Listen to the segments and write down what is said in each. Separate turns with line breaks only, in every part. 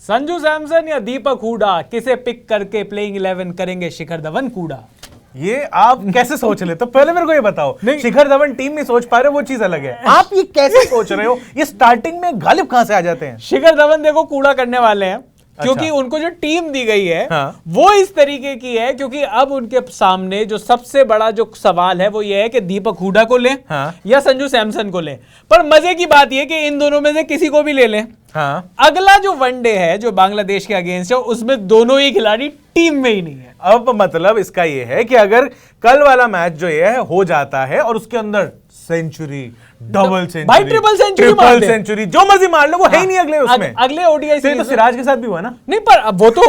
संजू सैमसन या दीपक हुडा, किसे पिक करके प्लेइंग 11 करेंगे शिखर धवन कूड़ा?
ये आप कैसे सोच ले? तो पहले मेरे को ये बताओ, शिखर धवन टीम नहीं सोच पा रहे, वो चीज अलग है। आप ये कैसे सोच रहे हो? ये स्टार्टिंग में गालिब कहां से आ जाते हैं?
शिखर धवन देखो कूड़ा करने वाले हैं, क्योंकि उनको जो टीम दी गई है वो इस तरीके की है, क्योंकि अब उनके सामने जो सबसे बड़ा जो सवाल है वो ये है कि दीपक हुडा को लें या संजू सैमसन को लें। पर मजे की बात ये कि इन दोनों में से किसी को भी ले लें। अगला जो वनडे है जो बांग्लादेश के अगेंस्ट है, उसमें दोनों ही खिलाड़ी टीम में ही नहीं है।
अब मतलब इसका ये है कि अगर कल वाला मैच जो ये है हो जाता है और उसके अंदर सेंचुरी, डबल सेंचुरी,
भाई ट्रिपल
सेंचुरी, जो मर्जी मार लो, वो है ही नहीं अगले उसमें।
अगले ओडीआई सीरीज
तो सिराज के साथ भी हुआ ना?
नहीं, पर वो तो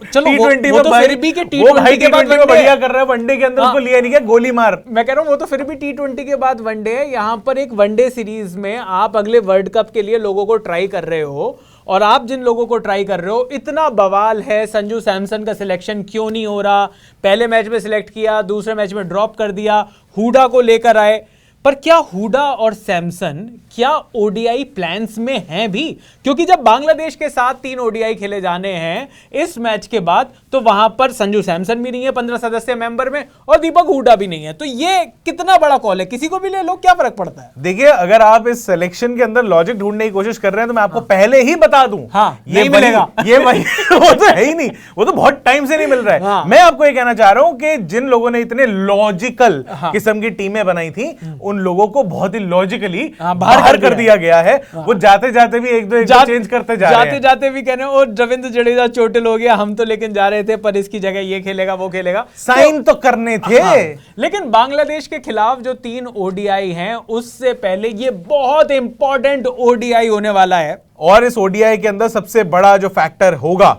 चलो
T20
वो तो फिर भी के T20 के बाद
बढ़िया कर रहा है, वनडे के अंदर उसको लिया नहीं गया, गोली मार।
मैं कह रहा हूं वो तो फिर भी T20 के बाद वनडे है। यहां पर एक वनडे सीरीज में आप अगले वर्ल्ड कप के लिए लोगों को ट्राई कर रहे हो, और आप जिन लोगों को ट्राई कर रहे हो, इतना बवाल है संजू सैमसन का सिलेक्शन क्यों नहीं हो रहा, पहले मैच में सिलेक्ट किया, दूसरे मैच में ड्रॉप कर दिया, हुडा को लेकर आए। पर क्या हुडा और सैमसन क्या ओडीआई प्लान्स में हैं भी? क्योंकि जब बांग्लादेश के साथ 3 ओडीआई खेले जाने हैं इस मैच के बाद, तो वहां पर संजू सैमसन भी नहीं है 15 सदस्य मेंबर में, और दीपक हुडा भी नहीं है। तो ये कितना बड़ा कॉल है, किसी को भी ले लो, क्या फर्क पड़ता है?
देखिए, अगर आप इस सिलेक्शन के अंदर लॉजिक ढूंढने की कोशिश कर रहे हैं तो मैं आपको पहले ही बता दूं,
ये मिलेगा,
ये वही वो तो है ही नहीं, वो तो बहुत टाइम से नहीं मिल रहा है। मैं आपको ये कहना चाह रहा हूं कि जिन लोगों ने इतने लॉजिकल किस्म की टीमें बनाई थी, उन लोगों को बहुत ही लॉजिकली बाहर कर दिया गया है। वो जाते जाते भी एक दो चेंज करते जा रहे हैं,
जाते जाते भी कहने और रविंद्र जडेजा चोटिल हो गया, हम तो लेकिन जा रहे थे, पर इसकी जगह ये खेलेगा वो खेलेगा,
साइन तो करने थे।
लेकिन बांग्लादेश के खिलाफ जो 3 ओडीआई हैं, उससे पहले ये बहुत इंपॉर्टेंट ओडीआई होने वाला है।
और इस ओडीआई के अंदर सबसे बड़ा जो फैक्टर होगा,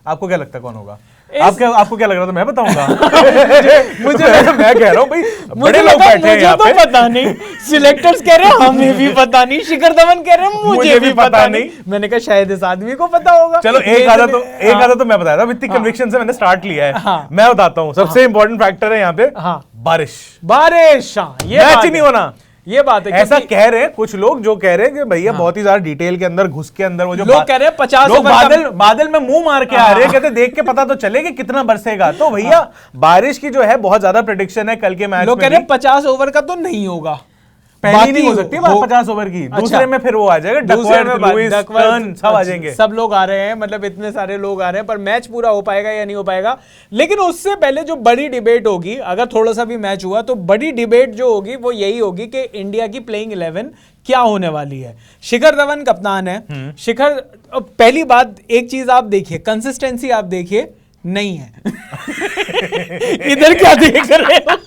आपको क्या लगता है कौन होगा? आपको क्या लग रहा था? मैं बताऊंगा। मुझे मैं कह रहा हूं भाई, बड़े लोग बैठे हैं यहाँ पे।
पता नहीं, सिलेक्टर्स कह रहे हैं हमें भी पता नहीं, शिखर धवन कह रहे हैं मुझे भी पता नहीं। मैंने कहा शायद इस आदमी को पता होगा।
चलो एक आधा तो मैं बताया था, इतनी कन्विक्शन से मैंने स्टार्ट लिया है। मैं बताता हूँ, सबसे इंपॉर्टेंट फैक्टर है यहाँ पे बारिश। ये मैच ही नहीं होना, ये बात है। ऐसा कह रहे हैं कुछ लोग, जो कह रहे हैं कि भैया बहुत ही ज्यादा डिटेल के अंदर घुस के अंदर वो जो
लोग कह रहे हैं 50
लोग बादल में मुंह मार के आ रहे हैं, कहते देख के पता तो चले कि कितना बरसेगा। तो भैया बारिश की जो है बहुत ज्यादा प्रेडिक्शन है कल के मैच में।
लोग कह रहे हैं 50 ओवर का तो नहीं होगा,
पहली नहीं हो सकती 50 ओवर की। दूसरे में फिर वो आ जाएगा, सब आ जाएंगे,
सब लोग आ रहे हैं, मतलब इतने सारे लोग आ रहे हैं। पर मैच पूरा हो पाएगा या नहीं हो पाएगा? लेकिन उससे पहले जो बड़ी डिबेट होगी, अगर थोड़ा सा भी मैच हुआ तो बड़ी डिबेट जो होगी वो यही होगी कि इंडिया की प्लेइंग 11 क्या होने वाली है। शिखर धवन कप्तान है। शिखर, पहली बात एक चीज आप देखिए, कंसिस्टेंसी आप देखिए, नहीं है। इधर क्या देख रहे हो?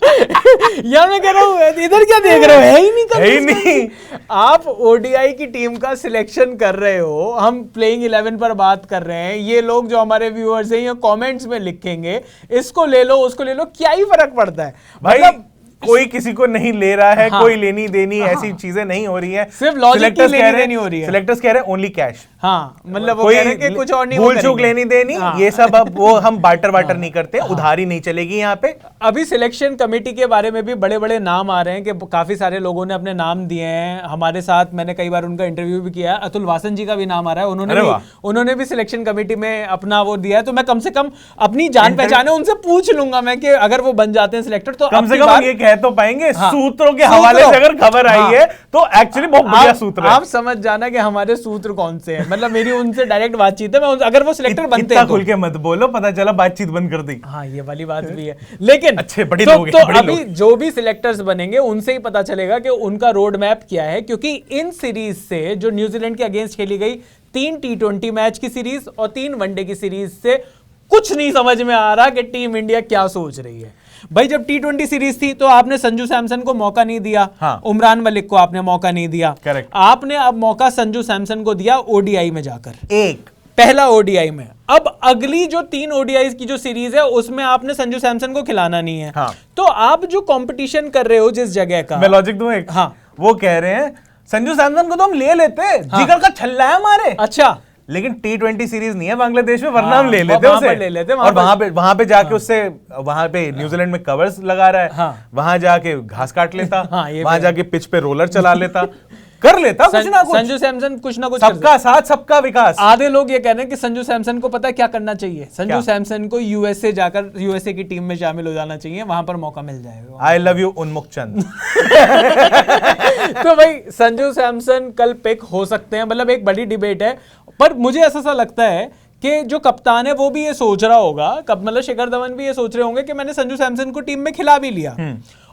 यार मैं कह रहा हूं इधर क्या देख रहे हो? है ही नहीं। आप ओडीआई की टीम का सिलेक्शन कर रहे हो, हम प्लेइंग 11 पर बात कर रहे हैं। ये लोग जो हमारे व्यूअर्स हैं ये कमेंट्स में लिखेंगे, इसको ले लो उसको ले लो, क्या ही फर्क पड़ता है भाई?
कोई किसी को नहीं ले रहा है, कोई लेनी देनी ऐसी चीजें नहीं हो रही है,
सिर्फ लॉजिक की लेनी देनी हो रही है।
सिलेक्टर्स कह रहे हैं ओनली कैश।
मतलब वो कह रहे हैं कि कुछ और नहीं,
भूल चूक लेनी देनी ये सब अब वो हम बार्टर वाटर नहीं करते, उधारी नहीं चलेगी यहाँ पे।
अभी सिलेक्शन कमेटी के बारे में भी बड़े बड़े नाम आ रहे हैं कि काफी सारे लोगों ने अपने नाम दिए हैं। हमारे साथ मैंने कई बार उनका इंटरव्यू भी किया है, अतुल वासन जी का भी नाम आ रहा है, उन्होंने भी सिलेक्शन कमेटी में अपना वो दिया है। तो मैं कम से कम अपनी जान पहचान है उनसे पूछ लूंगा मैं कि अगर वो बन जाते हैं सिलेक्टर तो
कम से कम ये कह तो पाएंगे सूत्रों के हवाले से अगर खबर आई है तो एक्चुअली बहुत बढ़िया सूत्र है।
आप समझ जाना कि हमारे सूत्र कौन से हैं। मतलब मेरी उनसे डायरेक्ट बातचीत है, मैं अगर वो सिलेक्टर बनते हैं तो
खुल के मत बोलो, पता चला बातचीत बंद कर दी।
ये वाली बात भी है। लेकिन
अच्छे बड़े लोग
तो अभी जो भी सिलेक्टर्स बनेंगे उनसे ही पता चलेगा कि उनका रोड मैप क्या है, क्योंकि इन सीरीज से जो न्यूजीलैंड के अगेंस्ट खेली गई 3 T20 मैच की सीरीज और 3 वनडे की सीरीज से कुछ नहीं समझ में आ रहा कि टीम इंडिया क्या सोच रही है। भाई जब T20 सीरीज थी तो आपने संजू सैमसन को मौका नहीं दिया, उमरान मलिक को आपने मौका नहीं दिया। आपने अब मौका संजू सैमसन को दिया ओडीआई में जाकर, एक पहला ओडीआई में। अब अगली जो 3 ओडीआई की जो सीरीज है उसमें आपने संजू सैमसन को खिलाना नहीं है। तो आप जो कंपटीशन कर रहे हो जिस जगह का,
मैं लॉजिक दूं एक, वो कह रहे हैं संजू सैमसन को तो हम ले लेते, जिगर का छल्ला है हमारे।
अच्छा,
लेकिन T20 सीरीज नहीं है बांग्लादेश में, वरना हम ले लेते उसे। और वहां पे जाके उससे वहां पे न्यूजीलैंड में कवर्स लगा रहा है, वहां जाके घास काट लेता, वहां जाके पिच पे रोलर चला लेता। कर लेता कुछ ना कुछ।
संजू सैमसन कुछ ना कुछ
सबका साथ सबका विकास।
आधे लोग ये कह रहे हैं कि संजू सैमसन को पता है क्या करना चाहिए, संजू सैमसन को यूएसए जाकर यूएसए की टीम में शामिल हो जाना चाहिए, वहां पर मौका मिल जाएगा।
आई लव यू उन्मुख चंद।
तो भाई संजू सैमसन कल पिक हो सकते हैं, मतलब एक बड़ी डिबेट है। पर मुझे ऐसा सा लगता है कि जो कप्तान है वो भी ये सोच रहा होगा, मतलब शिखर धवन भी ये सोच रहे होंगे कि मैंने संजू सैमसन को टीम में खिला भी लिया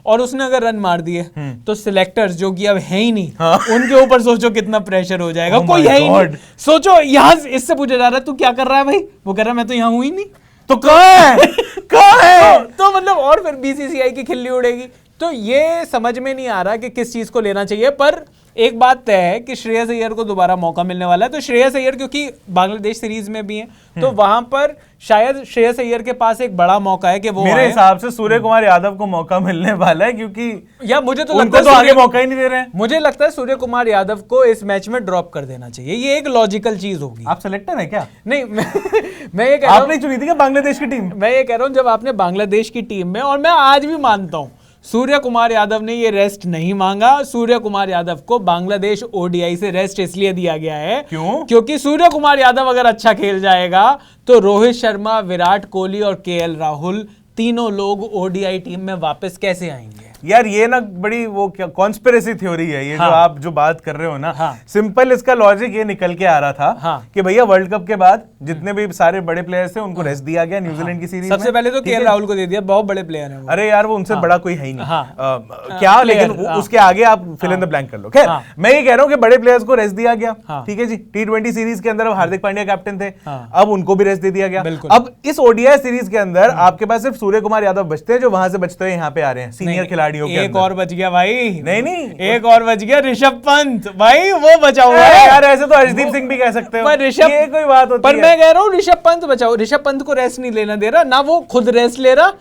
और उसने अगर रन मार दिए तो सिलेक्टर्स जो कि अब है ही नहीं, उनके ऊपर सोचो कितना प्रेशर हो जाएगा। कोई है ही नहीं। सोचो यहाँ इससे पूछा जा रहा है तू क्या कर रहा है भाई, वो कह रहा है मैं तो यहाँ हूं ही नहीं,
तो कहाँ है? कहाँ है?
तो मतलब और फिर बीसीसीआई की खिल्ली उड़ेगी। तो ये समझ में नहीं आ रहा कि किस चीज को लेना चाहिए। पर एक बात तय है कि श्रेयस अय्यर को दोबारा मौका मिलने वाला है। तो श्रेयस अय्यर क्योंकि बांग्लादेश सीरीज में भी हैं तो वहां पर शायद श्रेयस अय्यर के पास एक बड़ा मौका है कि वो
मेरे हिसाब से सूर्य कुमार यादव को मौका मिलने वाला है, क्योंकि
या मुझे तो
उनको
लगता
तो
है
आगे मौका ही नहीं दे रहे हैं।
मुझे लगता है सूर्य कुमार यादव को इस मैच में ड्रॉप कर देना चाहिए, ये एक लॉजिकल चीज होगी।
आप सिलेक्टर हैं क्या?
नहीं मैं ये कह रहा हूं,
आपने चुनी थी क्या बांग्लादेश की टीम?
मैं ये कह रहा हूं जब आपने बांग्लादेश की टीम में, और मैं आज भी मानता हूं सूर्य कुमार यादव ने ये रेस्ट नहीं मांगा। सूर्य कुमार यादव को बांग्लादेश ओडीआई से रेस्ट इसलिए दिया गया है क्योंकि सूर्य कुमार यादव अगर अच्छा खेल जाएगा तो रोहित शर्मा, विराट कोहली और केएल राहुल तीनों लोग ओडीआई टीम में वापस कैसे आएंगे?
यार ये ना बड़ी वो क्या कॉन्स्पिरेसी थ्योरी है ये,
हाँ,
जो आप जो बात कर रहे हो ना।
हाँ,
सिंपल इसका लॉजिक ये निकल के आ रहा था
हाँ,
कि भैया वर्ल्ड कप के बाद जितने भी सारे बड़े प्लेयर्स थे उनको रेस्ट दिया गया न्यूजीलैंड की सीरीज में।
सबसे पहले तो केएल राहुल को दे दिया, बहुत बड़े प्लेयर हैं वो।
अरे यार वो उनसे बड़ा कोई है ही नहीं।
हाँ,
क्या लेकिन उसके आगे आप फिल इन द ब्लैंक कर लो। खैर मैं ये कह रहा हूँ कि बड़े प्लेयर्स को रेस्ट दिया गया, ठीक है जी। T20 सीरीज के अंदर अब हार्दिक पांड्या कैप्टन थे, अब उनको भी रेस्ट दे दिया गया। अब इस ओडीआई सीरीज के अंदर आपके पास सिर्फ सूर्य कुमार यादव बचते हैं, जो वहां से बचते हुए यहाँ पे आ रहे हैं सीनियर खिलाड़ियों के।
एक और बच गया भाई।
नहीं
एक और बच गया, ऋषभ पंत भाई, वो बचा हुआ है
यार। ऐसे तो हर्षदीप सिंह भी कह सकते हो,
पर ऋषभ,
ये कोई बात होती
पर
है?
मैं कह रहा हूँ ऋषभ पंत बचाओ। ऋषभ पंत को रेस्ट नहीं लेना दे रहा, ना वो खुद रेस्ट ले रहा,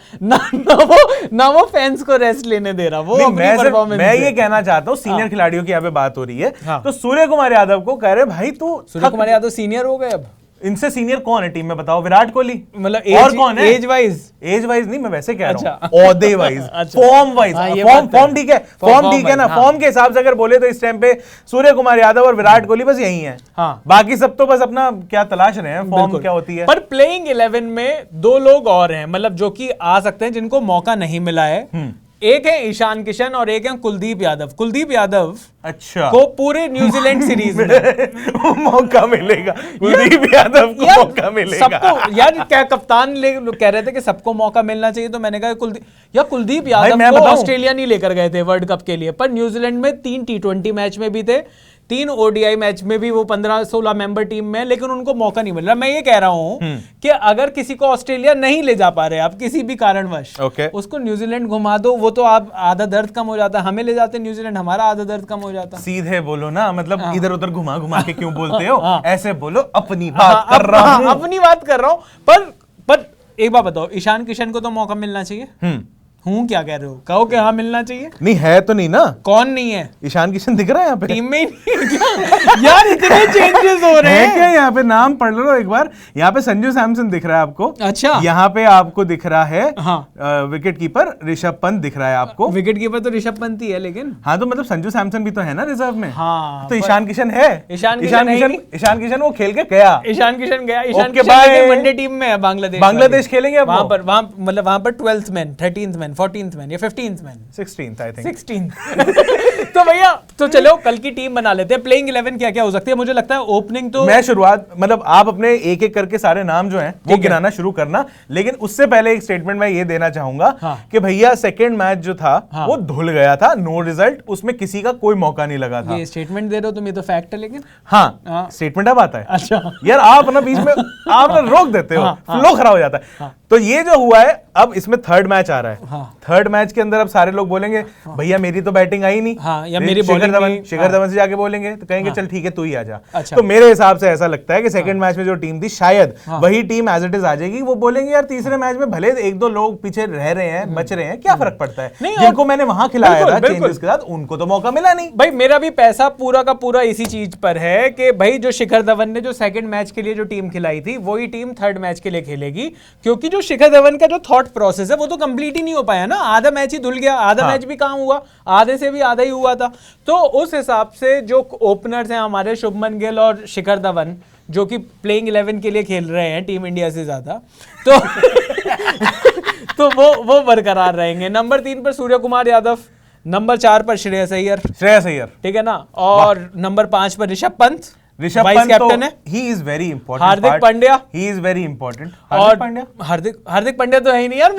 ना वो फैंस को रेस्ट लेने दे रहा। वो अपनी परफॉर्मेंस।
मैं ये कहना चाहता हूँ सीनियर खिलाड़ियों की यहाँ पे बात हो रही है, तो सूर्य कुमार यादव को कह रहे भाई तू।
सूर्य कुमार यादव सीनियर हो गए अब।
इनसे सीनियर कौन है टीम में बताओ? विराट कोहली
मतलब
और कौन है?
एज वाइज
नहीं, मैं वैसे कह रहा हूं ओहदे वाइज, फॉर्म वाइज। फॉर्म ठीक है, फॉर्म ठीक है ना। फॉर्म के हिसाब से अगर बोले तो इस टाइम पे सूर्य कुमार यादव और विराट कोहली बस यही है। बाकी सब तो बस अपना क्या तलाश रहे हैं, फॉर्म क्या होती है।
पर प्लेइंग 11 में दो लोग और हैं, मतलब जो कि आ सकते हैं, जिनको मौका नहीं मिला है। एक है ईशान किशन और एक है कुलदीप यादव। कुलदीप यादव
अच्छा
को पूरे न्यूजीलैंड सीरीज में
मौका मिलेगा, कुलदीप यादव को मौका मिलेगा।
सबको यार क्या कप्तान कह रहे थे कि सबको मौका मिलना चाहिए, तो मैंने कहा कुलदीप यादव को ऑस्ट्रेलिया नहीं लेकर गए थे वर्ल्ड कप के लिए, पर न्यूजीलैंड में 3 T20 मैच में भी थे, 3 ओडीआई मैच में भी वो 15-16 मेंबर टीम में, लेकिन उनको मौका नहीं मिल रहा। मैं ये कह रहा हूं कि अगर किसी को ऑस्ट्रेलिया नहीं ले जा पा रहे आप किसी भी कारणवश, उसको न्यूजीलैंड घुमा दो, वो तो आप आधा दर्द कम हो जाता। हमें ले जाते न्यूजीलैंड, हमारा आधा दर्द कम हो जाता।
सीधे बोलो ना, मतलब इधर उधर घुमा घुमा के क्यों बोलते हो? ऐसे बोलो अपनी बात कर रहा हूं,
अपनी बात कर रहा हूं। पर एक बात बताओ, ईशान किशन को तो मौका मिलना चाहिए। क्या कह रहे हो? कहो कि हाँ मिलना चाहिए।
नहीं है तो नहीं ना।
कौन नहीं है?
ईशान किशन दिख रहा है यहाँ पे
टीम में ही नहीं है क्या? यार इतने चेंजेस हो रहे हैं
क्या? यहाँ पे नाम पढ़ लो एक बार। यहाँ पे संजू सैमसन दिख रहा है आपको।
अच्छा,
यहाँ पे आपको दिख रहा है विकेट कीपर ऋषभ पंत दिख रहा है आपको।
विकेट कीपर तो ऋषभ पंत ही है, लेकिन
हाँ तो मतलब संजू सैमसन भी तो है ना रिजर्व में।
हाँ
तो ईशान किशन है।
ईशान किशन
वो खेल के गया।
ईशान किशन वनडे टीम में है बांग्लादेश खेलेंगे वहां पर, मतलब वहां पर 12th man, 13th man, 14th man या 15th man,
16th I think
16th। तो भैया तो चलो कल की टीम बना लेते हैं। प्लेइंग 11 क्या क्या हो सकती है? मुझे लगता है ओपनिंग तो
मैं शुरुआत मतलब आप अपने एक एक करके सारे नाम जो हैं वो गिनाना शुरू करना, लेकिन उससे पहले एक स्टेटमेंट मैं ये देना चाहूंगा कि भैया सेकंड मैच जो था वो धुल गया था, नो रिजल्ट, उसमें किसी का कोई मौका नहीं लगा था।
ये स्टेटमेंट दे रहे हो तुम, ये तो फैक्ट है। लेकिन
हाँ स्टेटमेंट अब आता है।
अच्छा
यार आप ना बीच में आप ना रोक देते हो, फ्लो खराब हो जाता है। तो ये जो हुआ है, अब इसमें थर्ड मैच आ रहा है। थर्ड मैच के अंदर अब सारे लोग बोलेंगे भैया मेरी तो बैटिंग आई नहीं,
या मेरी
शिखर धवन से जाके बोलेंगे तो कहेंगे चल ठीक है तू ही आ जा। तो मेरे हिसाब से ऐसा लगता है कि सेकंड मैच में जो टीम थी शायद वही टीम एज इट इज आ जाएगी। वो बोलेंगे यार तीसरे मैच में भले एक दो लोग पीछे रह रहे हैं, बच रहे हैं, क्या फर्क पड़ता है, जिनको मैंने वहां खिलाया था चेंजेस के साथ उनको तो मौका मिला नहीं।
भाई मेरा भी पैसा पूरा का पूरा इसी चीज पर है कि भाई जो शिखर धवन ने जो सेकंड मैच के लिए जो टीम खिलाई थी वही टीम थर्ड मैच के लिए खेलेगी, क्योंकि जो शिखर धवन का जो थॉट प्रोसेस है वो तो कंप्लीट ही नहीं हो पाया ना, आधा मैच ही धुल गया, आधा मैच भी कहाँ हुआ, आधे से भी आधा ही हुआ था। तो उस हिसाब से जो ओपनर्स हैं हमारे शुभमन गिल और शिखर धवन, जो कि प्लेइंग 11 के लिए खेल रहे हैं टीम इंडिया से ज्यादा, तो तो वो बरकरार रहेंगे। नंबर 3 पर सूर्य कुमार यादव, नंबर 4 पर श्रेयस अय्यर, ठीक है ना, और नंबर 5 पर ऋषभ पंत,
ऋषभ
वाइस
पंत
कैप्टन है,
he is very important.
Hardik Pandya,
he is very important.
और हार्दिक पांड्या तो है ही नहीं यार,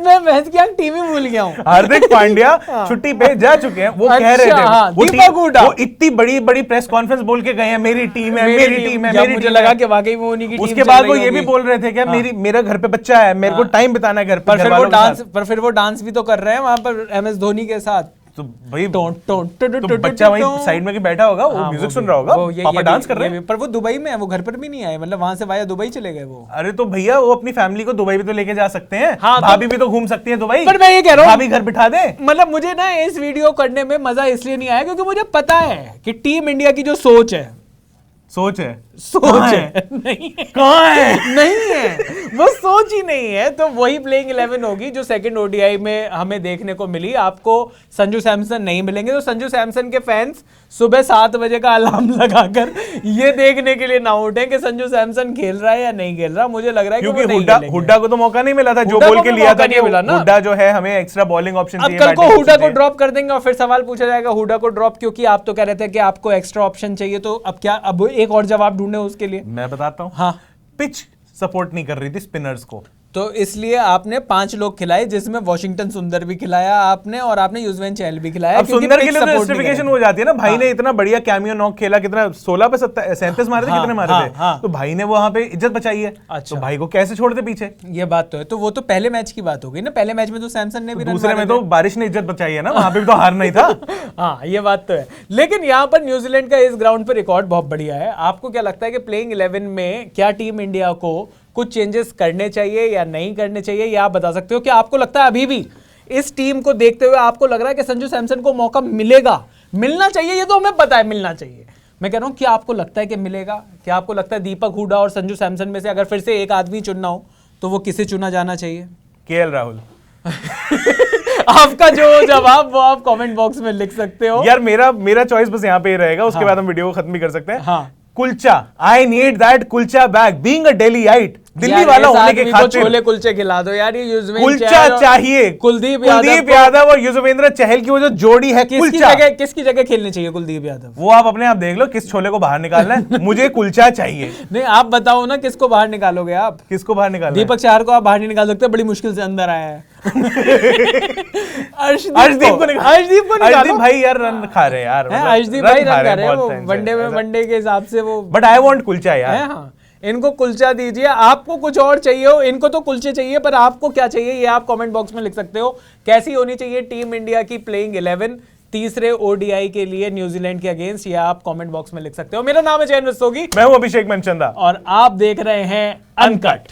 मैं महज की टीम ही भूल गया हूँ।
हार्दिक पांड्या छुट्टी पे जा चुके हैं, वो कह रहे थे,
दीपक हुडा,
वो इतनी बड़ी प्रेस कॉन्फ्रेंस बोल के गए हैं, मेरी टीम है, मेरी टीम है,
मुझे लगा कि वाकई वो उन्हीं की टीम।
उसके बाद वो ये भी बोल रहे थे कि मेरा घर पे बच्चा है, मेरे को टाइम बिताना है घर पे।
पर फिर वो डांस भी तो कर रहे हैं वहां पर MS धोनी के साथ।
तो भाई तो बच्चा वहीं साइड में बैठा होगा, वो म्यूजिक सुन रहा होगा, पापा डांस कर रहे हैं।
पर वो दुबई में है, वो घर पर भी नहीं आए, मतलब वहां से वाया दुबई चले गए वो।
अरे तो भैया वो अपनी फैमिली को दुबई भी तो लेके जा सकते हैं, भाभी भी तो घूम सकती है दुबई।
पर मैं ये कह रहा हूँ,
भाभी घर बिठा दे।
मतलब मुझे ना इस वीडियो करने में मजा इसलिए नहीं आया क्योंकि मुझे पता है कि टीम इंडिया की जो सोच है नहीं है,
कहाँ है?
नहीं है, वो सोच ही नहीं है। तो वही प्लेइंग 11 होगी जो सेकंड ODI में हमें देखने को मिली। आपको संजू सैमसन नहीं मिलेंगे, तो संजू सैमसन के फैंस सुबह 7 बजे का अलार्म लगाकर ये देखने के लिए ना उठे कि संजू सैमसन खेल रहा है या नहीं खेल रहा। मुझे लग रहा है
क्योंकि हुड्डा को तो मौका नहीं मिला था, जो बोल के लिया था कि हुड्डा जो है हमें एक्स्ट्रा बॉलिंग ऑप्शन चाहिए।
अब कल को हुड्डा को ड्रॉप कर देंगे और फिर सवाल पूछा जाएगा हुड्डा को ड्रॉप क्योंकि आप तो कह रहे थे कि आपको एक्स्ट्रा ऑप्शन चाहिए, तो अब क्या, अब एक और जवाब ढूंढे उसके लिए।
मैं बताता हूँ,
हाँ,
पिच सपोर्ट नहीं कर रही थी स्पिनर्स को,
तो इसलिए आपने 5 लोग खिलाए, जिसमें वॉशिंगटन सुंदर भी खिलाया आपने और आपने युजवेंद्र चहल भी खिलाया।
अब सुंदर के लिए तो जस्टिफिकेशन हो जाती है ना, भाई ने इतना बढ़िया कैमियो नॉक खेला, कितना 16 पे 37 मारे थे, कितने मारे थे, तो भाई ने वहां पे इज्जत बचाई है। तो भाई को कैसे छोड़ दे पीछे?
ये बात तो है। तो वो तो पहले मैच की बात हो गई ना, पहले मैच में तो सैमसन ने भी,
दूसरे में तो बारिश ने इज्जत बचाई है ना, वहां पे भी तो हारना ही था।
हाँ, ये बात तो है। लेकिन यहाँ पर न्यूजीलैंड का इस ग्राउंड पर रिकॉर्ड बहुत बढ़िया है। आपको क्या लगता है कि प्लेइंग 11 में क्या टीम इंडिया को कुछ चेंजेस करने चाहिए या नहीं करने चाहिए, या आप बता सकते हो कि आपको लगता है अभी भी इस टीम को देखते हुए आपको लग रहा है कि संजू सैमसन को मौका मिलेगा, मिलना चाहिए? ये तो हमें पता है मिलना चाहिए, मैं कह रहा हूं, क्या आपको लगता है कि मिलेगा? क्या आपको लगता है दीपक हुडा और संजू सैमसन में से अगर फिर से एक आदमी चुनना हो तो वो किसे चुना जाना चाहिए?
KL राहुल।
आपका जो जवाब वो आप कमेंट बॉक्स में लिख सकते हो।
यार मेरा चॉइस बस यहाँ पे ही रहेगा, उसके बाद हम वीडियो को खत्म भी कर सकते हैं।
हाँ,
kulcha, I need that kulcha back, being a Delhiite, Delhi वाला होने के खातिर
छोले कुलचे खिला दो यार। ये युजवेंद्र
कुलचा चाहिए,
कुलदीप
यादव और युजवेंद्र चहल की वो जो जोड़ी है,
किसकी जगह खेलनी चाहिए कुलदीप यादव?
वो आप अपने आप देख लो किस छोले को बाहर निकालना है। मुझे कुलचा चाहिए।
नहीं, आप बताओ ना किसको बाहर निकालोगे आप?
किसको बाहर निकालना?
दीपक चाहर को आप बाहर नहीं निकाल सकते, बड़ी मुश्किल से अंदर आया है।
अर्शदीप को निकालो भाई, यार रन खा रहे यार,
अर्शदीप भाई रन खा रहे हैं वो वनडे के हिसाब से वो।
बट आई वांट कुलचा यार।
हाँ, इनको कुलचा दीजिए। आपको कुछ और चाहिए हो, इनको तो कुलचे चाहिए, पर आपको क्या चाहिए ये आप कमेंट बॉक्स में लिख सकते हो। कैसी होनी चाहिए टीम इंडिया की प्लेइंग 11 तीसरे ODI के लिए न्यूजीलैंड के अगेंस्ट, ये आप कमेंट बॉक्स में लिख सकते हो। मेरा नाम है चैन रस्तोगी,
मैं हूं अभिषेक मनचंदा
और आप देख रहे हैं अनकट।